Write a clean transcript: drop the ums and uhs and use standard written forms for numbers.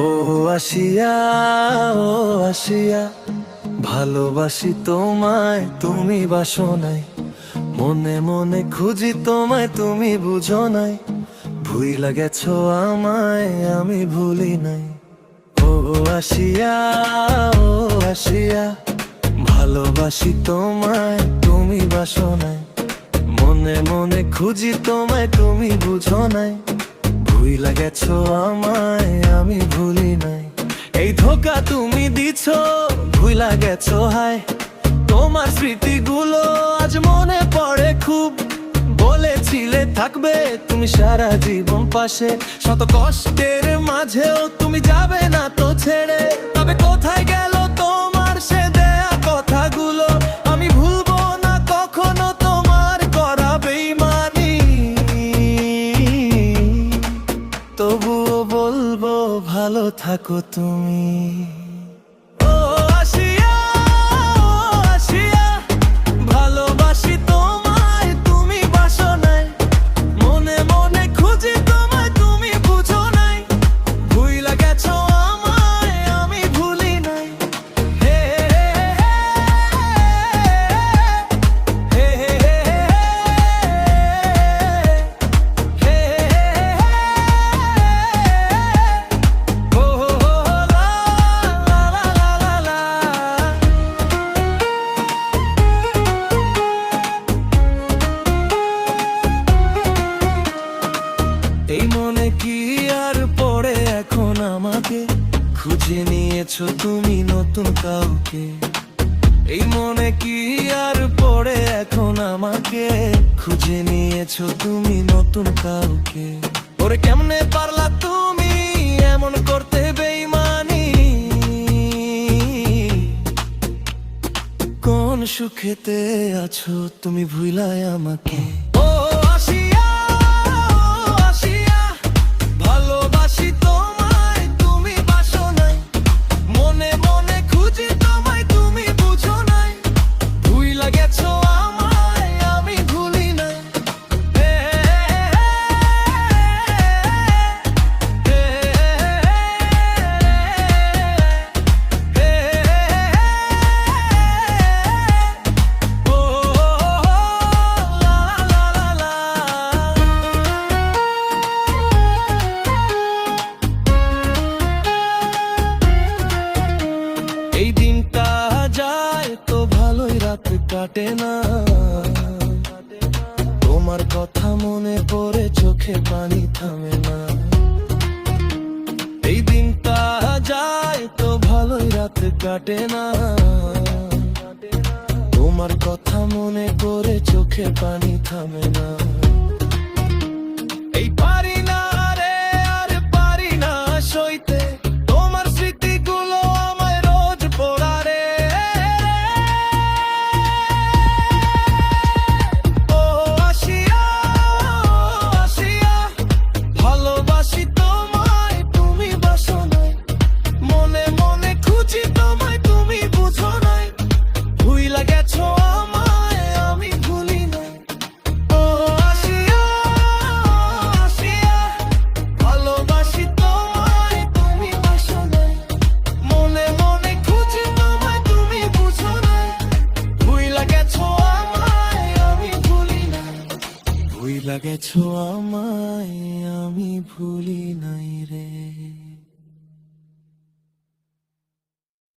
ও আসিয়া, ও আসিয়া, ভালোবাসি তোমায়, তুমি বাসো নাই। মনে মনে খুঁজি তোমায়, তুমি বুঝো নাই। ভুইলা গেছো আমায়, আমি ভুলি নাই। ও আসিয়া, ও আসিয়া, ভালোবাসি তোমায়, তুমি বাসো নাই। মনে মনে খুঁজি তোমায়, তুমি বুঝো নাই। ভুইলা গেছো আমায়, আমি ভুলি নাই। এই ধোকা তুমি দিছো, ভুইলা গেছো হায়। তোমার স্মৃতিগুলো আজ মনে পড়ে খুব। বলেছিলে থাকবে তুমি সারা জীবন পাশে, শত কষ্টের মাঝেও তুমি যাবে না তো ছেড়ে। তবে কোথায় গেল তোমার সে দেয়া কথাগুলো? আমি ভুলবো না কখনো তোমার করা বেইমানি। তবুও বলবো ভালো থাকো তুমি। ও আসিয়া, ও আসিয়া, ভালোবাসি তোমায়, তুমি বাসো নাই। মনে মনে খুঁজি তোমায়, তুমি বুঝো নাই। ভুইলা গেছো আমায়, আমি ভুলি নাই। হে হে হে হে ও লা লা লা লা লা। এই মনে কি আর পড়ে এখন আমাকে? খুঁজে নিয়েছো তুমি নতুন কাউকে। এই মনে কি আর পড়ে এখন আমাকে? খুঁজে নিয়েছো তুমি নতুন কাউকে। ওরে কেমনে পারলা তুমি এমন করতে বেইমানি? কোন সুখেতে আছো তুমি ভুলায় আমাকে? ও আসিয়া, ও আসিয়া, ভালোবাসি তোমায়, তুমি বাসো নাই। মনে মনে খুঁজি তোমায়, তুমি বুঝো নাই। ভুইলা গেছো আমায়, আমি ভুলি নাই। হে হে হে ও লা লা লা লা। এই দিনটা যায় তো ভালোই, রাত কাটে না। তোমার কথা মনে পড়ে, চোখে পানি থামে না। এই দিনটা যায় তো ভালোই, রাত কাটে না। তোমার কথা মনে পড়ে, চোখে পানি থামে না। এই পারি না রে, আর পারি না সইতে তোমার স্মৃতিগুলো আমায় রোজ পোড়ারে। ও আসিয়া, ও আসিয়া, ভালোবাসি তোমায়, তুমি বাসো নাই। মনে মনে খুঁজি তোমায়, তুমি বুঝো নাই। ভুইলা গেছো আমায়, আমি ভুলি নাই। ও আসিয়া, ও আসিয়া, ভালোবাসি তোমায়, তুমি বাসো নাই। মনে মনে খুঁজি তোমায়, তুমি বুঝো নাই। ভুইলা গেছো আমায়, আমি ভুলি নাই। ভুইলা গেছো আমায়, আমি ভুলি নাই রে।